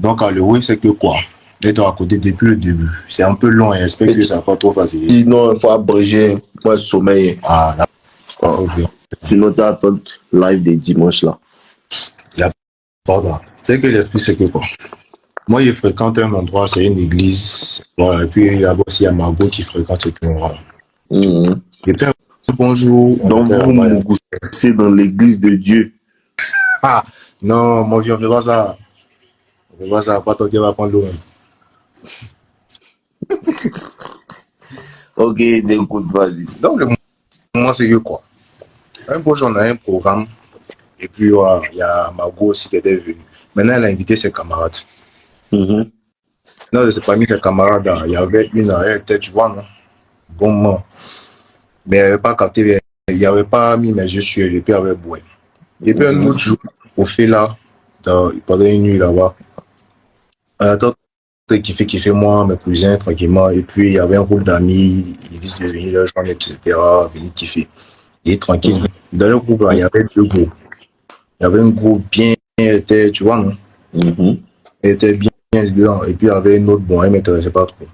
Donc, à l'euro, c'est que quoi? D'être à côté depuis le début. C'est un peu long et j'espère que ça va pas trop facile. Sinon, il faut abréger. Moi, sommeil. Ah, là, Oh. Sinon, tu attends live des dimanches là. Pardon. C'est que l'esprit, c'est que quoi? Moi, je fréquente un endroit, c'est une église. Bon, et puis là-bas aussi, il y a Margot qui fréquente cet endroit. Et puis, un bonjour. Donc, vous c'est dans l'église de Dieu. Ah, non, mon vieux, on fait pas ça. On fait pas ça, pas toi qui va prendre l'eau. Ok, écoute, vas-y. Donc, le moment, c'est que quoi? Un beau jour, on a un programme. Et puis, il y a Margot aussi qui était venue. Maintenant, elle a invité ses camarades. Non, c'est parmi ses camarades, il y avait une, elle était, tu vois, non? Bon moment. Mais elle n'avait pas capté, il n'avait pas mis mes yeux sur elle, et puis elle avait boire. Et puis, un autre jour, au fait là, pendant une nuit là-bas, on attend kiffer moi, mes cousins, tranquillement. Et puis, il y avait un groupe d'amis, ils disent de venir leur joindre, etc., venir kiffer. Et tranquille. Dans le groupe, là, il y avait deux groupes. Il y avait un groupe bien, était, tu vois, non? Il était bien dedans. Et puis, il y avait un autre, bon, elle ne m'intéressait pas trop.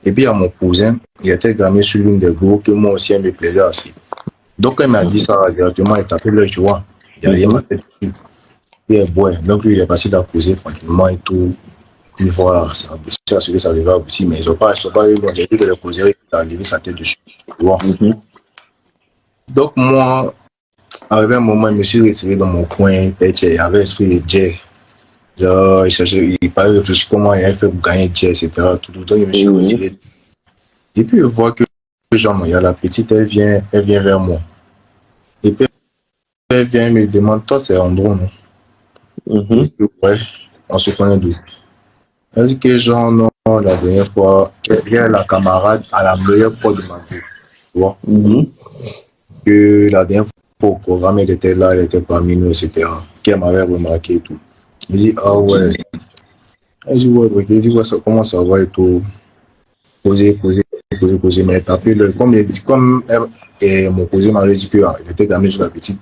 Et puis, il y a mon cousin, il était gamé sur l'une des groupes que moi aussi, elle me plaisait assez. Donc, elle m'a dit ça directement, elle tapait l'œil, tu vois. Il y a rien ma tête dessus. Puis, elle boit. Donc, lui, il est passé de la poser tranquillement et tout. Puis, voilà, ça a abouti à ce que ça devait aboutir. Mais ils n'ont pas eu loin. J'ai dit que le causerie, il a levé sa tête dessus, tu vois. Donc, moi, arrivé un moment, je me suis retiré dans mon coin. Il y avait l'esprit de Jay. Genre, il cherchait, il parlait réfléchir comment il fait pour gagner Jay, etc. Tout. Donc, je me suis retiré. Et puis, je vois que, genre, il y a la petite, elle vient vers moi. Et puis, elle vient me demande, toi, c'est Andrew, non? Et puis, ouais, on se connaît d'où? Elle dit que, genre, non, la dernière fois, qu'elle vient la camarade à la meilleure fois de ma vie. Tu vois? Que la dernière fois au programme, elle était là, elle était parmi nous, etc. Qu'elle m'avait remarqué et tout. Je dis, ah ouais. Elle dit, ouais, elle dit, ouais, ça, comment ça va et tout. Poser, mais taper le. Et mon cousin m'avait dit qu'il était gamé sur la petite.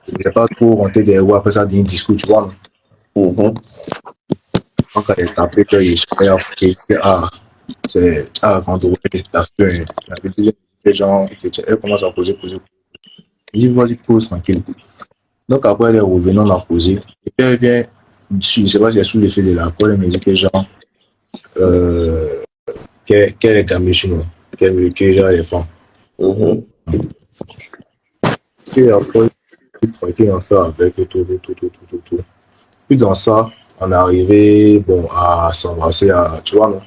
Il n'était pas trop rentré des roues après ça, d'un discours, tu vois. Donc, elle a tapé, c'est. Ah, quand on la petite, gens, elle commence à poser. Il dit, vas-y, pose tranquille. Donc, après, elle est revenue, on a posé. Et puis, elle vient, je ne sais pas si elle est sous l'effet de l'alcool, elle me dit que, genre, qu'elle est gamée chez nous, que genre, elle est femme. Et après, tranquille, on fait avec tout. Puis dans ça, on est arrivé, bon, à s'embrasser, tu vois, non?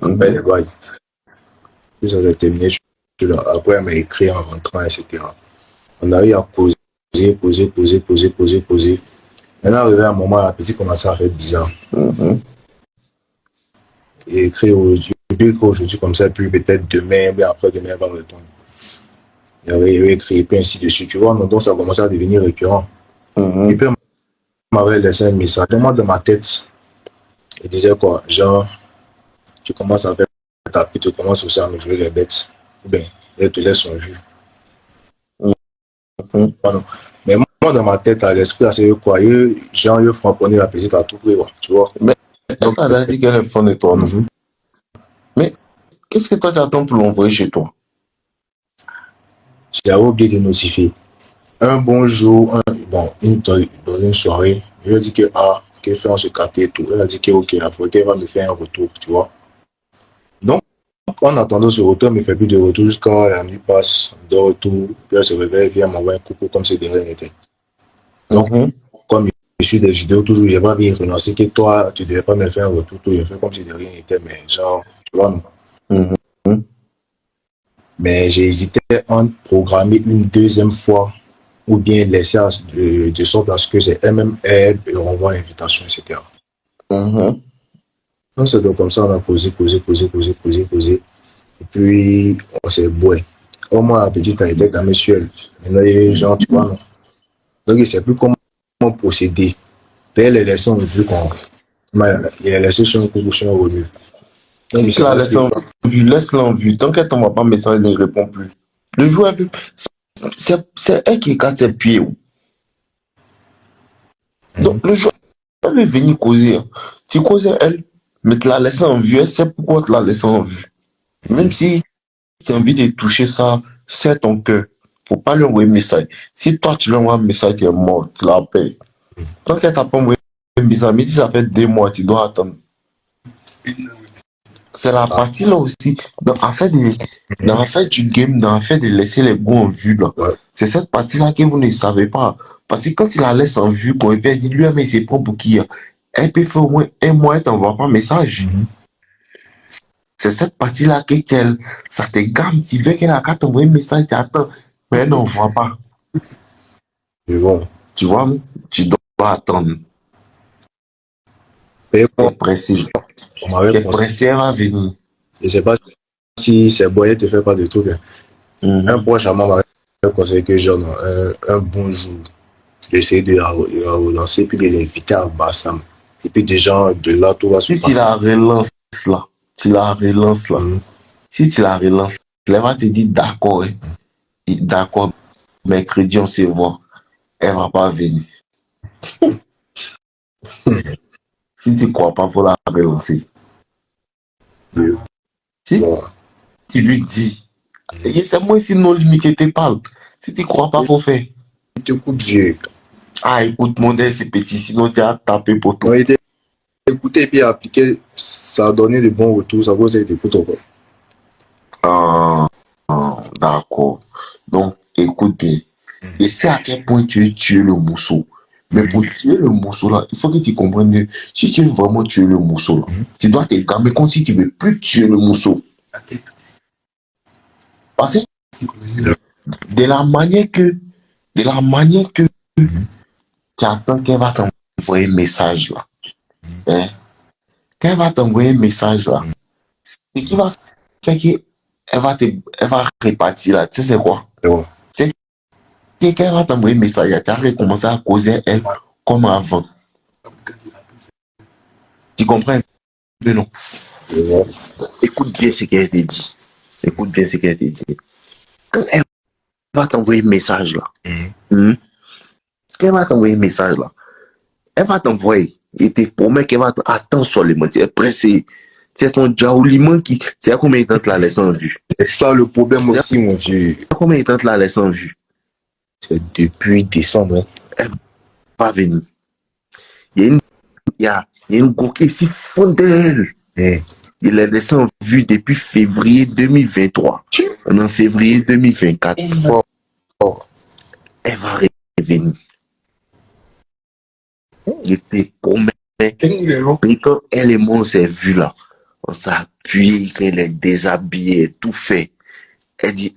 Après les bails. Puis ça s'est terminé. Après, elle m'a écrit en rentrant, etc. On a eu à poser. Maintenant, arrivé à un moment, la petite commençait à faire bizarre. Et écrit aujourd'hui comme ça, puis peut-être demain, bien après-demain, elle va répondre. Il avait écrit, et puis ainsi de suite, tu vois. Donc ça a commencé à devenir récurrent. Et puis, on m'avait laissé un message. Moi, dans ma tête, il disait quoi? Genre, tu commences à faire ta pute, tu commences aussi à me jouer les bêtes. Ben, elle te laisse en vue. Mais moi, dans ma tête, à l'esprit, c'est quoi? Genre, il frapponner la petite à tout prix, tu vois. Mais elle t'a dit qu'elle est fan de toi, non? Mais qu'est-ce que toi tu attends pour l'envoyer chez toi? J'avais oublié de notifier. Un bon jour, dans une soirée, je lui ai dit que, qu'elle fait en se capter et tout. Elle a dit que, ok, après qu'elle va me faire un retour, tu vois. Donc, en attendant ce retour, elle ne me fait plus de retour jusqu'à la nuit passe, de retour, puis elle se réveille, vient m'envoyer un coucou comme si de rien n'était. Donc, comme je suis des vidéos, toujours, je n'ai pas vu renoncer que toi, tu ne devais pas me faire un retour, tout, je fais comme si de rien n'était, mais genre, tu vois, non. Mais j'ai hésité à programmer une deuxième fois ou bien laisser de sorte à ce que c'est elle-même, elle renvoie l'invitation, etc. Donc, c'est donc comme ça, on a posé. Et puis, on s'est boué. Au moins, la petite a été gamée sur elle. Maintenant, les gens, tu vois, non. Donc, il ne sait plus comment procéder. Elle est laissée en vue il est laissé sur un coucou, sur un revenu. Donc, si la laisse-la en vue. Tant qu'elle ne t'envoie pas un message, elle ne répond plus. Le joueur, c'est elle qui écarte ses pieds. Donc, le joueur Elle veut venir causer. Tu causes elle, mais tu l'as laissé en vue. Elle sait pourquoi tu l'as laissé en vue. Même si tu as envie de toucher ça, c'est ton cœur. Faut pas lui envoyer un message. Si toi, tu lui envoies un message, tu es mort, tu la payes. Tant qu'elle t'a pas envoyé un message, mais si ça fait 2 mois, tu dois attendre. C'est la partie là aussi. Dans l'affaire du game, dans l'affaire de laisser les goûts en vue, là. Ouais. C'est cette partie-là que vous ne savez pas. Parce que quand il la laisse en vue, quoi, et puis elle dit, lui, mais c'est pas pour qui. Elle peut faire au moins 1 mois, elle t'envoie pas un message. C'est cette partie-là ça te gamme. Tu veux qu'elle a qu'à t'envoyer un message, tu attends. Mais elle n'envoie pas. Mais bon. Tu vois, tu dois attendre. Et T'es moi, pressé. on m'avait T'es conseillé. pressé, elle va venir. Je sais pas si c'est bon, elle te fait pas de trucs. Hein. Un proche à moi m'avait conseillé que genre, un bon jour, d'essayer de la relancer, puis de l'inviter à Bassam. Et puis déjà, de là, tout va se Si tu passer. la relances là, si tu la relances, elle va te dire d'accord, hein. D'accord, mercredi on se voit. Elle va pas venir. Si tu crois pas, faut la relancer. Si Bon. tu lui dis, et c'est moi ici non limite que te parle. Si tu crois pas, faut faire. Il te coupe vieux. Ah, écoute, mon Dieu, c'est petit, sinon tu as tapé pour tout. On a été écouté et puis appliqué, ça a donné de bons retours, ça cause d'écoute encore. D'accord. Donc, écoute bien. Et c'est à quel point tu veux tuer le mousseau. Mais pour tuer le mousseau là, il faut que tu comprennes que si tu veux vraiment tuer le mousseau là, tu dois te gamer comme si tu ne veux plus tuer le mousseau. Parce que de la manière que tu attends qu'elle va t'envoyer un message là. Hein? Quand elle va t'envoyer un message là, ce qui va faire qu'elle va répartir là, tu sais c'est quoi? Ouais. C'est que quand elle va t'envoyer un message, tu vas recommencer à causer elle comme avant. Tu comprends un peu, non? Ouais. Écoute bien ce qu'elle te dit. Écoute bien ce qu'elle te dit. Quand elle va t'envoyer un message là, quand elle va t'envoyer un message là, elle va t'envoyer et te promet qu'elle va attendre seulement. Tu es pressé. C'est ton jaouliement qui. C'est combien de temps tu la laisses en vue? Et ça, le problème aussi, mon vieux, C'est combien de temps tu la laisses en vue? c'est depuis décembre. Hein. Elle va venir. Il y a une coquille ici fondelle. Il l'a laissé en vue depuis février 2023. En février 2024. Elle va revenir. Il te promet. Et quand elle et moi on s'est vus là, on s'est appuyé, qu'elle est déshabillée, tout fait. Elle dit,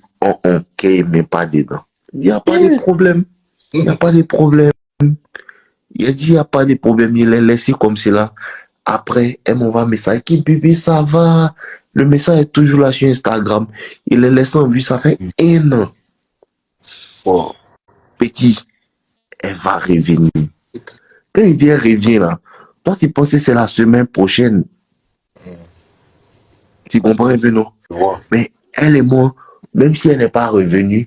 qu'elle n'est même pas dedans. Il n'y a pas de problème. Il n'y a pas de problème. Il a dit, il n'y a pas de problème. Il est laissé comme cela. Après, elle m'envoie un message qui, bébé, ça va. Le message est toujours là sur Instagram. Il est laissé en vue, ça fait 1 an. Oh, petit, elle va revenir. Quand il dit elle revient là, toi tu penses que c'est la semaine prochaine. Tu comprends un peu, non? Ouais. Mais elle et moi, même si elle n'est pas revenue,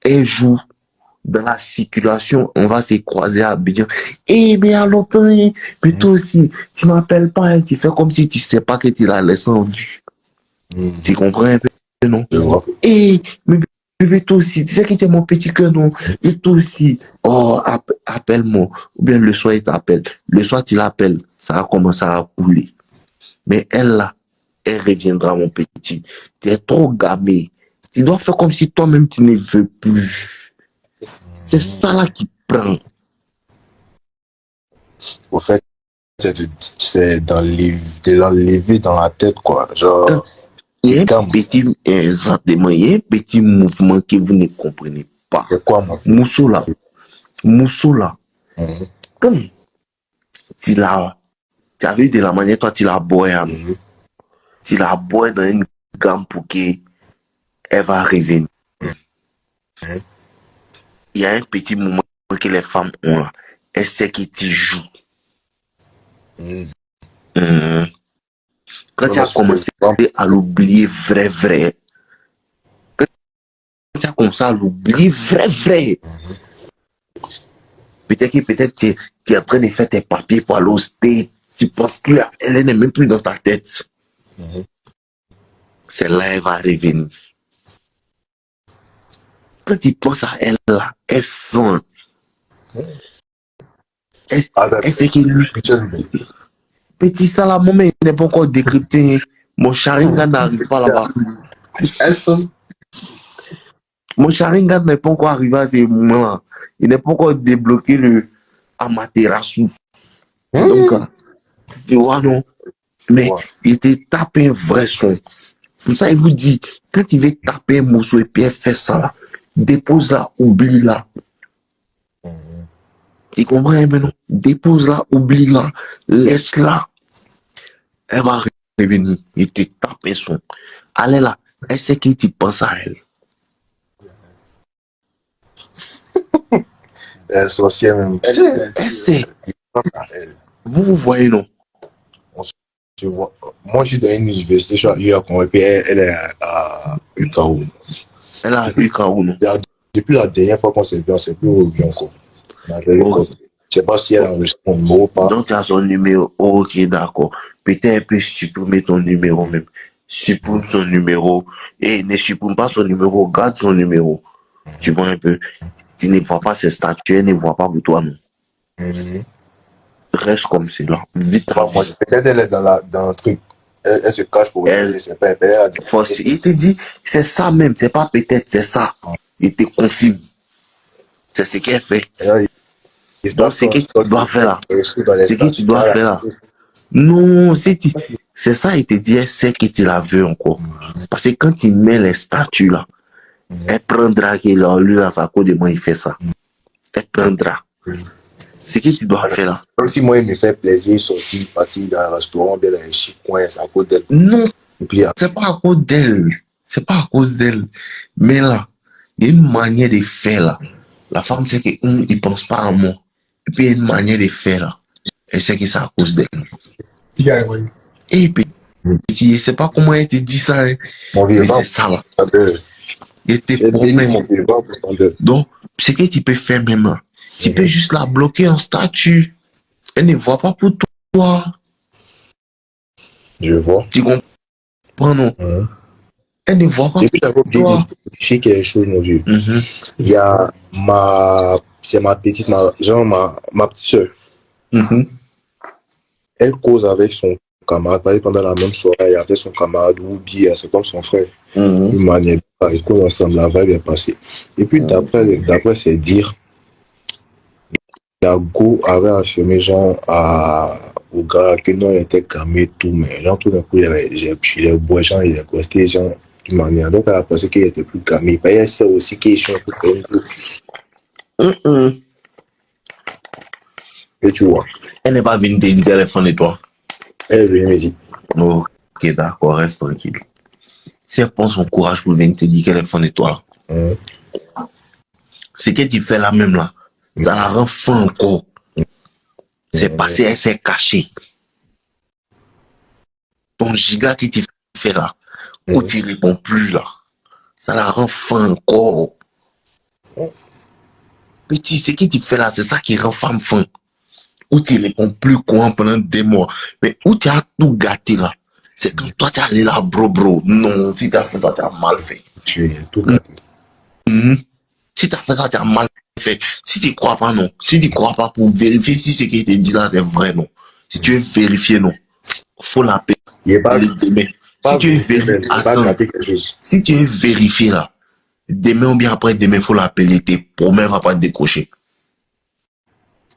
un jour, dans la circulation, on va se croiser à Abidjan. Eh, mais à longtemps, mais toi aussi, tu m'appelles pas, hein, tu fais comme si tu sais pas que tu l'as laissé en vue. Tu comprends un peu, non? Ouais. Eh, mais bébé, toi aussi, tu sais que tu es mon petit cœur, non? Et toi aussi, oh, appelle-moi. Ou bien le soir, il t'appelle. Le soir, tu l'appelles, ça va commencer à couler. Mais elle, là, elle reviendra, mon petit. Tu es trop gamé. Tu dois faire comme si toi-même, tu ne veux plus. C'est ça là qui prend. Au fait, c'est de l'enlever dans la tête, quoi. Genre, Il y a un petit, exactement, il y a un petit mouvement que vous ne comprenez pas. c'est quoi, moi? Mousseau là. Comme tu as vu de la manière, toi, tu la bois, tu la bois dans une gamme pour qu'elle va revenir. Il y a un petit moment que les femmes ont là. Elles savent que tu joues. Quand tu as commencé à l'oublier vrai, quand tu as commencé à l'oublier vrai, Peut-être tu es en train de faire tes papiers pour aller au state. Tu penses plus à elle, elle n'est même plus dans ta tête. C'est là elle va revenir. Quand tu penses à elle là, elle sent. Elle sait que lui. Petit ça là, mon mec n'est pas encore décrypté. Mon Sharingan n'arrive pas là-bas. Elle sent. Mon Sharingan n'est pas encore arrivé à ce moment-là. Il n'est pas encore débloqué le Amaterasu. Donc, tu vois, non. Mais il te tape un vrai son. Pour ça, il vous dit, quand il veut taper un morceau et puis elle fait ça là, dépose là, oublie là. Tu comprends maintenant? Dépose là, oublie là, laisse là. Elle va revenir, il te tape un son. Allez là, elle sait que tu penses à elle. Elle est sorcière même. Elle sait. Vous voyez, non? Tu vois, moi, je suis dans une université, je suis à UACOM, et puis elle est à UKO. Elle a eu KO, non? Depuis la dernière fois qu'on s'est vu, on s'est plus revu encore. Je ne sais pas si elle a enregistré mon numéro ou pas. Donc, tu as son numéro. Oh, ok, d'accord. Peut-être elle peut supprimer ton numéro même. Supprime son numéro. Et ne supprime pas son numéro, garde son numéro. Tu vois un peu. Tu ne vois pas ses statuts, elle ne voit pas pour toi, non? Reste comme c'est là. Vite. Peut-être elle est dans un truc. Elle se cache pour elle. C'est pas un il te dit, c'est ça même. C'est pas peut-être, c'est ça. Il te confirme. C'est ce qu'elle fait. Donc, c'est ce que tu dois faire là. C'est ce que tu dois faire là. Non, c'est ça, il te dit, elle sait que tu la veux encore. Parce que quand il met les statuts là, elle prendra qu'il a lui dans sa cour de moi, il fait ça. Elle prendra. C'est ce que tu dois faire là. Comme si moi, il me fait plaisir, sortir, partir dans un restaurant, bien dans un chic coin, c'est à cause d'elle. Non, c'est pas à cause d'elle. C'est pas à cause d'elle. Mais là, il y a une manière de faire là. La femme sait qu'il ne pense pas à moi. Et puis il y a une manière de faire là. Elle sait que c'est à cause d'elle. Et puis, je ne sais pas comment elle te dit ça. Hein. Mais c'est ça là. Il te promet. Donc, ce que tu peux faire même là, tu peux juste la bloquer en statut. Elle ne voit pas pour toi. Je vois. Tu comprends, non? Elle ne voit pas pour toi. Je sais quelque chose, mon vieux. Il y a c'est ma petite, ma petite soeur. Elle cause avec son camarade. Par exemple, pendant la même soirée, il y avait son camarade ou bien c'est comme son frère. Une manière de ils causent ensemble, la vibe est passée. Et puis, d'après ses dires, il y a Go avait affirmé genre au gars que non, il était camé tout, mais genre tout d'un coup, il est bois, genre il est resté genre d'une manière. Donc elle a pensé qu'il était plus camé. Mais elle sait aussi qu'il est un peu comme et tu vois. Elle n'est pas venue te dire qu'elle est fan de toi. Elle est venue me dire. Ok, d'accord, reste tranquille. Si elle prend son courage pour venir te dire qu'elle est fan de toi, ce que tu fais là même là, ça la rend fan encore. C'est passé, elle s'est cachée. Ton giga que tu fais là, où tu réponds plus là, ça la rend fan encore. Petit, ce que tu fais là, c'est ça qui rend femme fan. Où tu réponds plus quoi pendant des mois. Mais où tu as tout gâté là. C'est quand toi tu es allé là, bro. Non, si tu as fait ça, tu as mal fait. Tu es tout gâté. Si tu as fait ça, tu as mal fait. Si tu crois pas, non. Si tu crois pas pour vérifier si ce qui te dit là, c'est vrai, non. Si tu veux vérifier, non. Faut l'appeler. Demain. Si tu veux vérifier là, demain ou bien après demain, faut l'appeler. Tes promesses va pas te décrocher.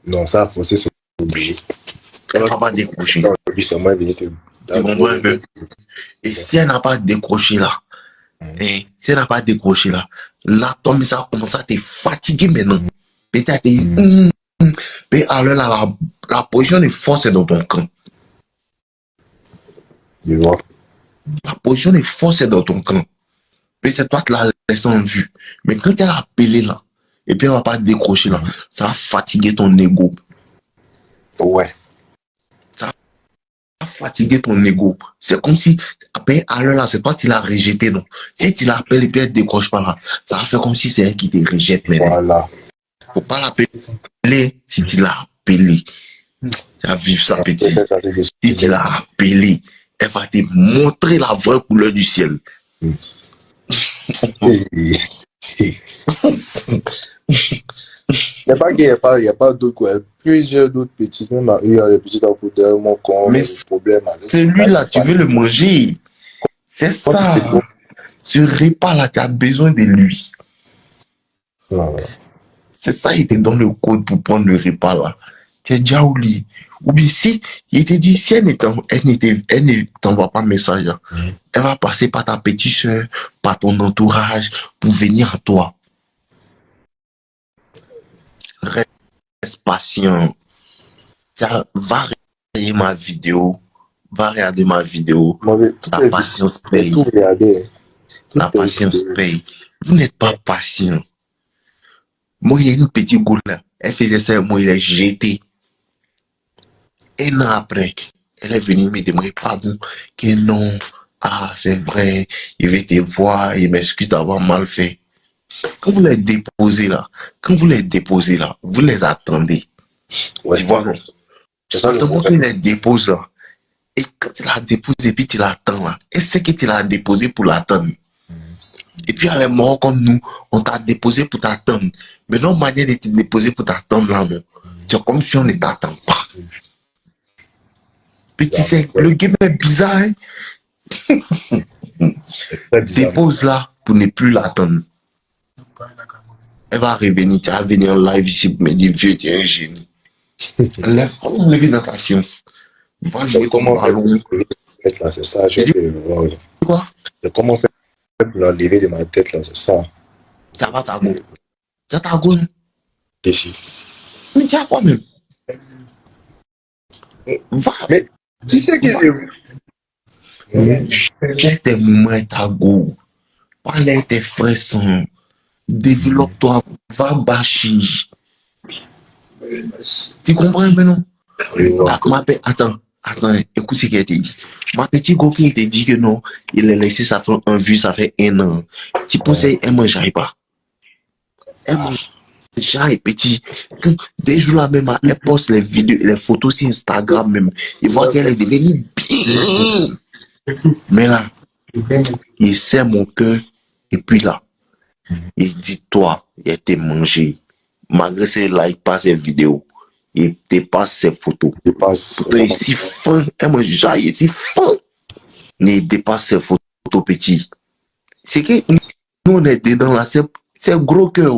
Non, ça a forcé son obligé. Elle va pas décrocher. Non, lui, c'est moi, il et si elle n'a pas décroché là, si elle n'a pas décroché là, toi, mais ça commence à te fatiguer maintenant. Peut-être alors là, la position de force est dans ton camp. Je vois. La position de force est dans ton camp. Peut-être toi, tu l'as laissé en vue. Mais quand elle a appelé là, et puis elle va pas décrocher là, ça va fatiguer ton ego. Ouais. Ça va fatiguer ton ego. C'est comme si, après, alors là, c'est pas que tu l'as rejeté, non. Si tu l'appelles et puis elle décroche pas là, ça va faire comme si c'est elle qui te rejette maintenant. Voilà. Faut pas l'appeler. Si tu l'as appelé, tu vas vivre ça, petit. Si tu l'as appelé, elle va te montrer la vraie couleur du ciel. Mais pas qu'il n'y a pas d'autres, quoi. Plusieurs d'autres petites, même il y a les petites à côté, mon corps, Mais des problèmes. c'est lui là, tu veux le manger. C'est ça. Ce repas là, tu as besoin de lui. C'est ça, il te donne le code pour prendre le repas là. Tu es déjà au lit. Ou bien si, il te dit, si elle ne t'envoie pas de message, elle va passer par ta petite soeur, par ton entourage, pour venir à toi. Reste patient. Va regarder ma vidéo. La patience paye. La patience paye. Vous n'êtes pas patient. Moi, il y a une petite goule là. Elle faisait ça, moi, il est jeté. Un an après, elle est venue me demander pardon. Que non, c'est vrai, il veut te voir, il m'excuse d'avoir mal fait. Quand vous les déposez là, vous les attendez. Ouais. Tu vois, non? Tu attends que tu les déposes là. Et quand tu la déposes et puis tu l'attends là, et c'est que tu l'as déposé pour l'attendre. Et puis elle est morte comme nous, on t'a déposé pour t'attendre. Mais non, manière de te déposer pour t'attendre là, non. C'est comme si on ne t'attend pas. Petit, c'est le game est bizarre, hein? Dépose là pour ne plus l'attendre. Elle va revenir, tu vas venir en live ici pour me dire, vieux, tu es un génie. Lève dans ta science. Va jouer comme un ballon. C'est ça, je vais Quoi? Comment faire pour l'enlever de ma tête là, c'est ça. Ça va, ça go. Ça t'a go? Ici. Mais tu as quoi même? Va. Mais tu sais que tes moments ta go. Parle avec tes frères sans. Développe-toi. Va bâcher. Tu comprends maintenant? Attends, écoute ce qu'il t'a dit. Ma petite go qui te dit que non, il a laissé sa femme en vue, ça fait 1 an. Tu penses elle mangeait pas? Elle mangeait petit. Des jours là même, elle poste les vidéos, les photos sur Instagram même. Il voit qu'elle est devenue bien. Mais là, il sait mon cœur. Et puis là, il dit toi, il a été mangé. Malgré ses likes, pas ses vidéos. Il dépasse ses photos. Il est si fin. Il est si fin. Il dépasse ses photos petit. C'est que nous, on est dedans là. C'est gros cœur.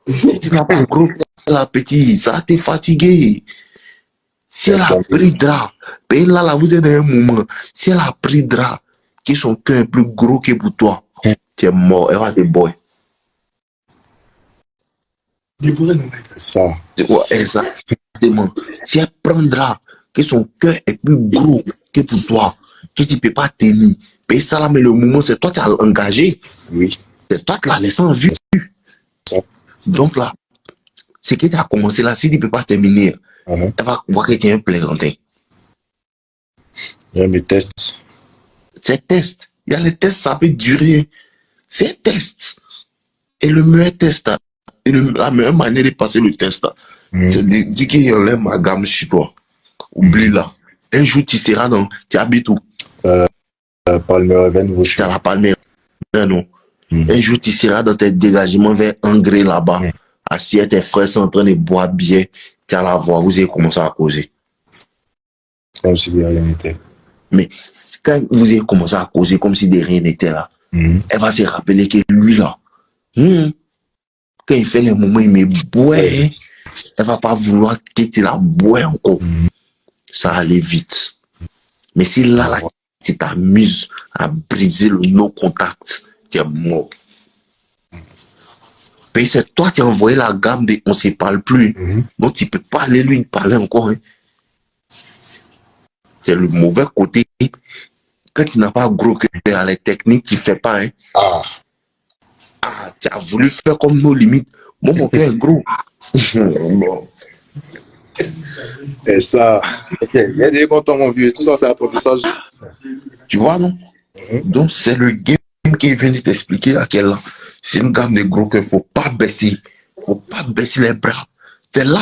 Si tu n'as pas gros cœur là, petit, ça t'est fatigué. Si elle a pris drap, et là, vous êtes dans un moment. Si elle a pris drap, que son cœur est plus gros que pour toi, tu es mort. Elle va te boire. Ça. Ouais, exactement. Si elle prendra que son cœur est plus gros que pour toi, que tu ne peux pas tenir, mais ça là, mais le moment, c'est toi qui as engagé. Oui. C'est toi qui l'as laissé en vue. Donc là, ce que tu as commencé là, si tu ne peux pas terminer, elle va voir que tu es un plaisantin. Il y a mes tests. C'est test. Il y a les tests, ça peut durer. C'est un test. Et le meilleur test, là, et la meilleure manière de passer le test, c'est de dire qu'il y a ma gamme sur toi. Oublie là. Un jour, tu seras dans. Tu habites où? Palmeraven, tu as la Palmeraven, non? Un jour, tu seras dans tes dégagements vers Angré là-bas. Assis, tes frères sont en train de boire bien. Tu as la voix, vous avez commencé à causer. Comme si de rien n'était. Mais quand vous avez commencé à causer comme si de rien n'était là, elle va se rappeler que lui là, quand il fait les moments, il me boit, elle va pas vouloir que tu la bois encore. Ça allait vite. Mais si là, tu t'amuses à briser le no-contact, tu es mort. Mais c'est toi qui as envoyé la gamme de on ne se parle plus. Donc tu ne peux pas aller lui parler encore. C'est le mauvais côté. Quand tu n'as pas gros cœur, les techniques, tu ne fais pas. Tu as voulu faire comme nos limites. Moi, mon cœur est gros. Et ça, il y a des contents, mon vieux. Tout ça, c'est apprentissage. Tu vois, non? Donc, c'est le game qui vient de t'expliquer à quel c'est une gamme de gros qu'il ne faut pas baisser. Faut pas baisser les bras. C'est là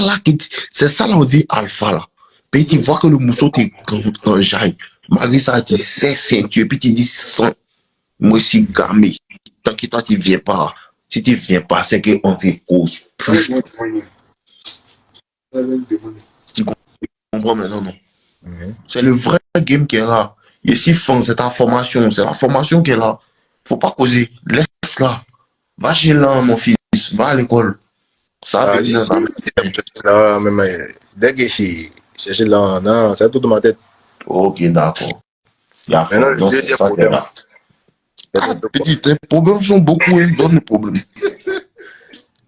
c'est ça là on dit alpha là. Puis tu vois que le mousseau t'enjaille. Malgré ça, tu sais ceinture, puis tu dis sans, moi aussi gamé. Tant que toi tu viens pas, si tu viens pas, c'est qu'on te cause plus. Tu comprends maintenant, non? C'est le vrai game qui est là. Ici, c'est ta formation, c'est la formation qui est là. Faut pas causer, laisse là. Va chez là, mon fils, va à l'école. Ça va venir dans là, même, dès que je cherche là, non, c'est tout dans ma tête. Ok, d'accord. Il y a Maintenant, le donc c'est deuxième ça qui est problème. là. Ah, petit, tes problèmes sont beaucoup, hein, donne le problème.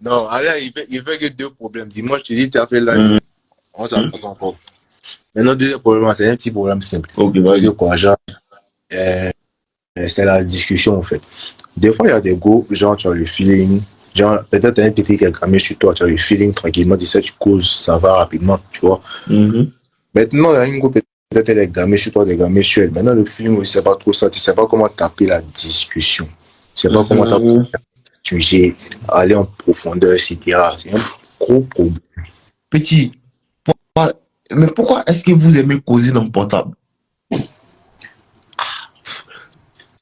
Non, alors, il fait que deux problèmes. Dis-moi, je te dis, tu as fait là, on s'en fout encore. Maintenant, deuxième problème, c'est un petit problème simple. Ok, C'est vas-y. que quoi, genre, c'est la discussion, en fait. Des fois, il y a des go, genre, tu as le feeling, genre, peut-être un petit qui est cramé sur toi, tu as le feeling tranquillement, tu sais, tu causes, ça va rapidement, tu vois. Maintenant, il y a une go, peut-être elle est gamée sur toi, elle est gamée sur elle. Maintenant, le feeling, ne sait pas trop ça, tu sais pas comment taper la discussion. Tu sais pas comment taper sujet, aller en profondeur, etc. C'est un gros problème. Petit, mais pourquoi est-ce que vous aimez causer dans le portable?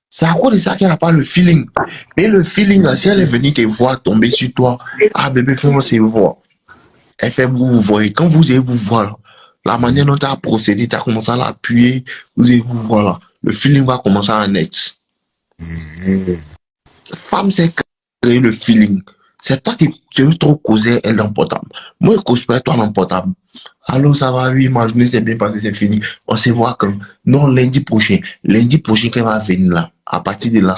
C'est à cause de ça qu'elle n'a pas le feeling. Et le feeling, là, si elle est venue te voir tomber sur toi, ah bébé, fais-moi c'est voir. Elle fait vous voyez. Quand vous allez vous voir, là, la manière dont tu as procédé, tu as commencé à l'appuyer, vous allez vous voir là. Le feeling va commencer à naître. Femme, c'est créer le feeling. C'est toi qui veux trop causer elle dans le portable. Moi, je cause pas toi dans le portable. Alors, ça va, oui, ma journée s'est bien passée, c'est fini. On se voit comme, non, lundi prochain. Lundi prochain, qu'elle va venir là. À partir de là,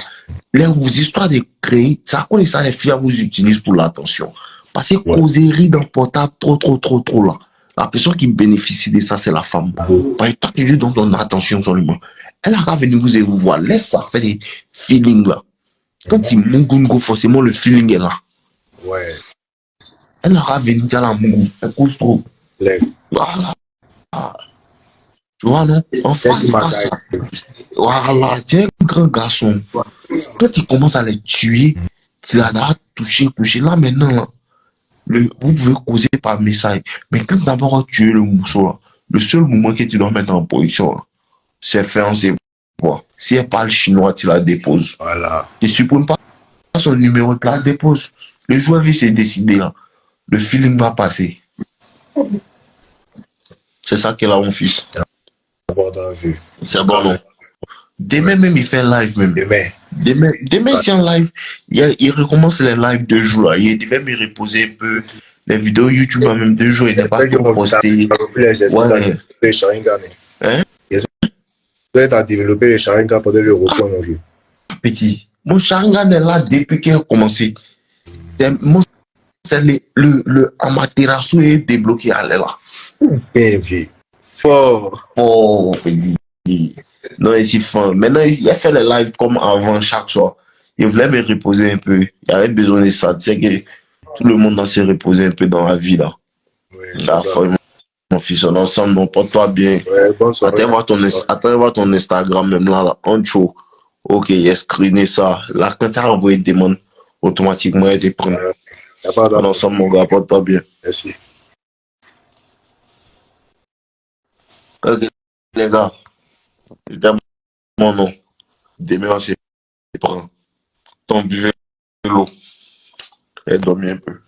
là, vos histoires de créer, ça, on ça, les filles vous utilisent pour l'attention. Parce que causerie dans le portable, trop là. La personne qui bénéficie de ça, c'est la femme. Parce que toi, tu lui donnes ton attention seulement. Elle a venir vous et vous voir. Laisse ça faire des feelings là. Quand il mungungo, forcément, le feeling est là. Ouais. Elle aura venu à la mungu. Elle cause trop. Voilà. Tu vois, non? En face, pas ça. Voilà, tu es un grand garçon. Quand il commence à les tuer, tu l'as touché. Là, maintenant, là, vous pouvez causer par message. Mais quand d'abord tu tues le mousseau, là, le seul moment que tu dois mettre en position, là, c'est faire un voir. Si elle parle chinois, tu la déposes. Voilà. Tu ne supprimes pas son numéro, tu la déposes. Le joueur va se décider, là. Le feeling va passer. C'est ça qu'elle a, mon fils. C'est bon, non? Demain même, il fait live même. Demain, c'est en live. Il recommence les lives 2 jours. Là. Il devait me reposer un peu. Les vidéos YouTube, en même 2 jours, il n'est pas encore posté. Ouais. Hein? Tu as développé les Sharingan pendant le repos, mon vieux. Petit. Mon Sharingan est là depuis qu'il a commencé. C'est le Amaterasu est débloqué à là. Bien vu. Fort. Oh, petit. Non, ici, fin. Maintenant, il a fait les lives comme avant chaque soir. Il voulait me reposer un peu. Il avait besoin de ça. Tu sais que tout le monde doit se reposer un peu dans la vie, là. Oui, mon fils, on est ensemble, on porte-toi bien. Ouais, bonne soirée. Attends voir ton Instagram, même là, en chaud. Ok, il a screené ça. Là, quand tu as envoyé des demandes, automatiquement, il te prend. On est ensemble, mon gars, porte-toi bien. Merci. Ok, les gars. C'était mon nom. Demain, on se prend. Ton buvez l'eau. Et dormir un peu.